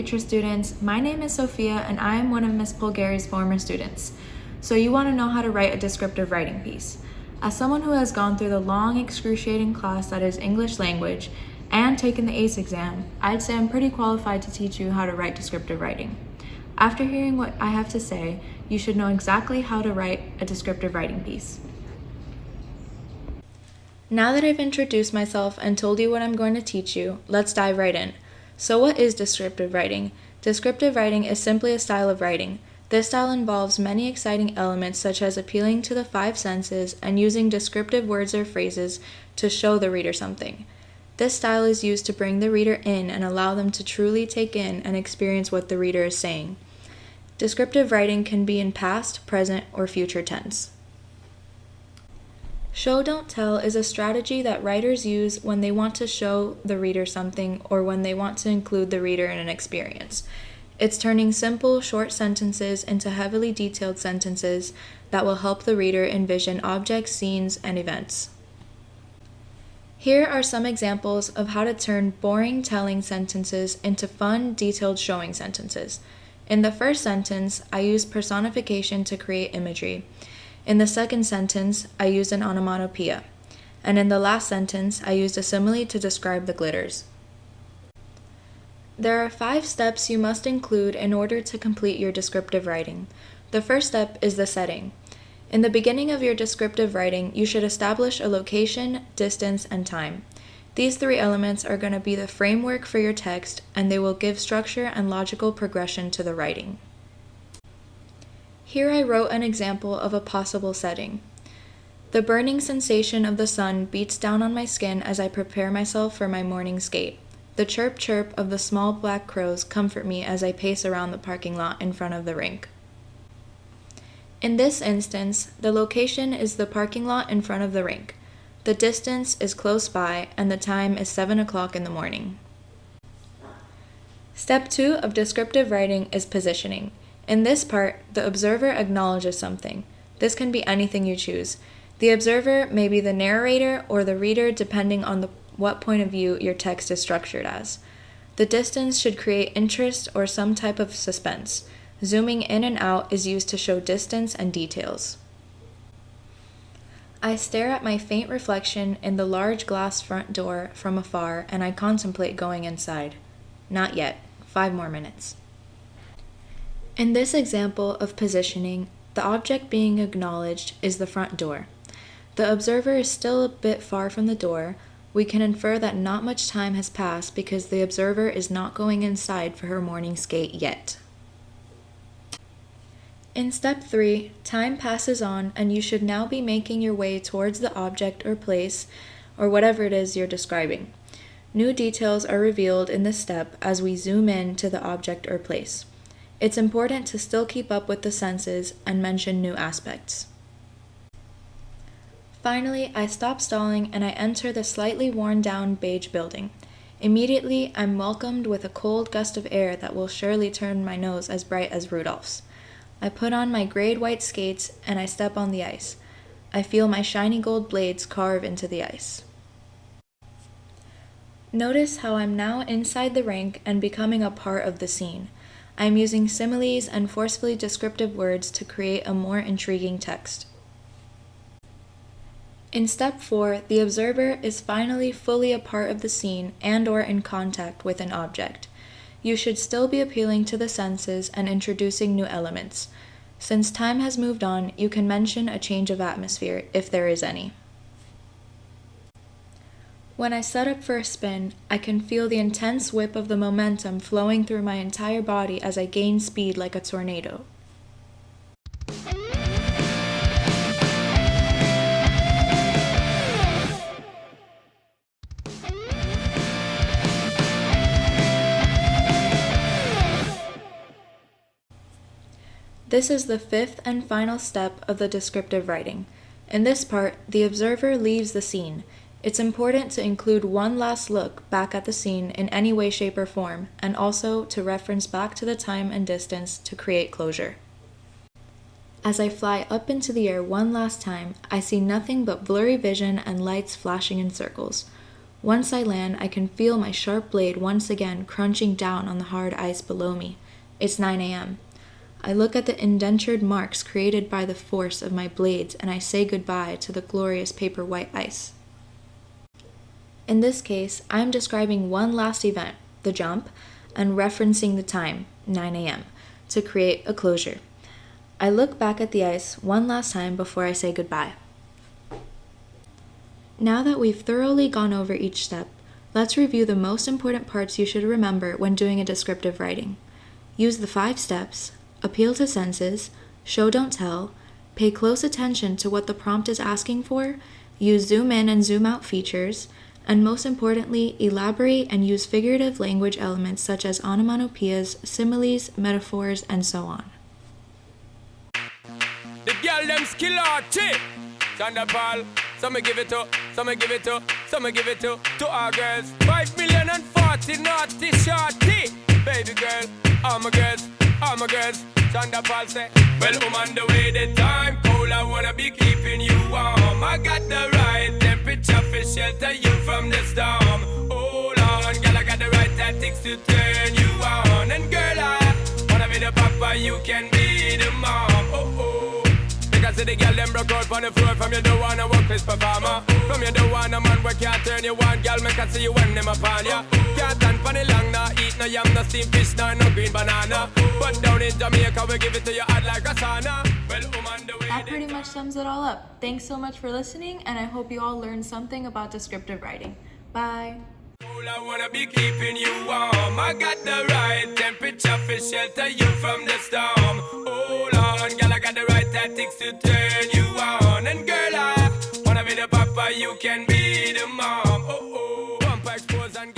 Future students. My name is Sophia and I am one of Miss Polgari's former students. So you want to know how to write a descriptive writing piece. As someone who has gone through the long, excruciating class that is English language and taken the ACE exam, I'd say I'm pretty qualified to teach you how to write descriptive writing. After hearing what I have to say, you should know exactly how to write a descriptive writing piece. Now that I've introduced myself and told you what I'm going to teach you, let's dive right in. So what is descriptive writing? Descriptive writing is simply a style of writing. This style involves many exciting elements such as appealing to the five senses and using descriptive words or phrases to show the reader something. This style is used to bring the reader in and allow them to truly take in and experience what the reader is saying. Descriptive writing can be in past, present, or future tense. Show don't tell is a strategy that writers use when they want to show the reader something or when they want to include the reader in an experience. It's turning simple, short sentences into heavily detailed sentences that will help the reader envision objects, scenes, and events. Here are some examples of how to turn boring telling sentences into fun, detailed showing sentences. In the first sentence, I used personification to create imagery. In the second sentence, I used an onomatopoeia. And in the last sentence, I used a simile to describe the glitters. There are 5 steps you must include in order to complete your descriptive writing. The first step is the setting. In the beginning of your descriptive writing, you should establish a location, distance, and time. These 3 elements are going to be the framework for your text, and they will give structure and logical progression to the writing. Here I wrote an example of a possible setting. The burning sensation of the sun beats down on my skin as I prepare myself for my morning skate. The chirp chirp of the small black crows comfort me as I pace around the parking lot in front of the rink. In this instance, the location is the parking lot in front of the rink. The distance is close by and the time is 7 o'clock in the morning. Step 2 of descriptive writing is positioning. In this part, the observer acknowledges something. This can be anything you choose. The observer may be the narrator or the reader depending on what point of view your text is structured as. The distance should create interest or some type of suspense. Zooming in and out is used to show distance and details. I stare at my faint reflection in the large glass front door from afar and I contemplate going inside. Not yet. 5 more minutes. In this example of positioning, the object being acknowledged is the front door. The observer is still a bit far from the door. We can infer that not much time has passed because the observer is not going inside for her morning skate yet. In step 3, time passes on and you should now be making your way towards the object or place or whatever it is you're describing. New details are revealed in this step as we zoom in to the object or place. It's important to still keep up with the senses and mention new aspects. Finally, I stop stalling and I enter the slightly worn down beige building. Immediately, I'm welcomed with a cold gust of air that will surely turn my nose as bright as Rudolph's. I put on my grayed white skates and I step on the ice. I feel my shiny gold blades carve into the ice. Notice how I'm now inside the rink and becoming a part of the scene. I am using similes and forcefully descriptive words to create a more intriguing text. In step 4, the observer is finally fully a part of the scene and/or in contact with an object. You should still be appealing to the senses and introducing new elements. Since time has moved on, you can mention a change of atmosphere, if there is any. When I set up for a spin, I can feel the intense whip of the momentum flowing through my entire body as I gain speed like a tornado. This is the 5th and final step of the descriptive writing. In this part, the observer leaves the scene. It's important to include one last look back at the scene in any way, shape, or form, and also to reference back to the time and distance to create closure. As I fly up into the air one last time, I see nothing but blurry vision and lights flashing in circles. Once I land, I can feel my sharp blade once again crunching down on the hard ice below me. It's 9 a.m. I look at the indentured marks created by the force of my blades, and I say goodbye to the glorious paper white ice. In this case, I am describing one last event, the jump, and referencing the time, 9 a.m., to create a closure. I look back at the ice one last time before I say goodbye. Now that we've thoroughly gone over each step, let's review the most important parts you should remember when doing a descriptive writing. Use the 5 steps, appeal to senses, show don't tell, pay close attention to what the prompt is asking for, use zoom in and zoom out features, and most importantly, elaborate and use figurative language elements such as onomatopoeias, similes, metaphors, and so on. The girl them skill arty. Thunderball. Some give it to, some give it to, some give it to our girls. 5 million and 40 naughty shorty. Baby girl, all my girls, all my girls. Thunderball say, well, I'm on the way, the time cold. I wanna be keeping you warm. I got the right temperature for shelter you from the storm. Hold on, girl, I got the right tactics to turn you on. And girl, I wanna be the papa, you can be the mom. Oh, oh. Because the girl them broke out on the floor. From you don't wanna work this performer. From you don't want a man where can't turn you on. Girl, make I see you when them upon ya. Can't stand for the long, nah eat no yam, no steamed fish, no green banana. But down in Jamaica we give it to you hot like a sauna. Well, on the way. That pretty much sums it all up. Thanks so much for listening, and I hope you all learned something about descriptive writing. Bye! I wanna be keeping you warm. I got the right temperature for shelter you from the storm. Hold on, girl, I got the right tactics to turn you on. And girl, I wanna be the papa, you can be the mom. Oh, oh, pump expose and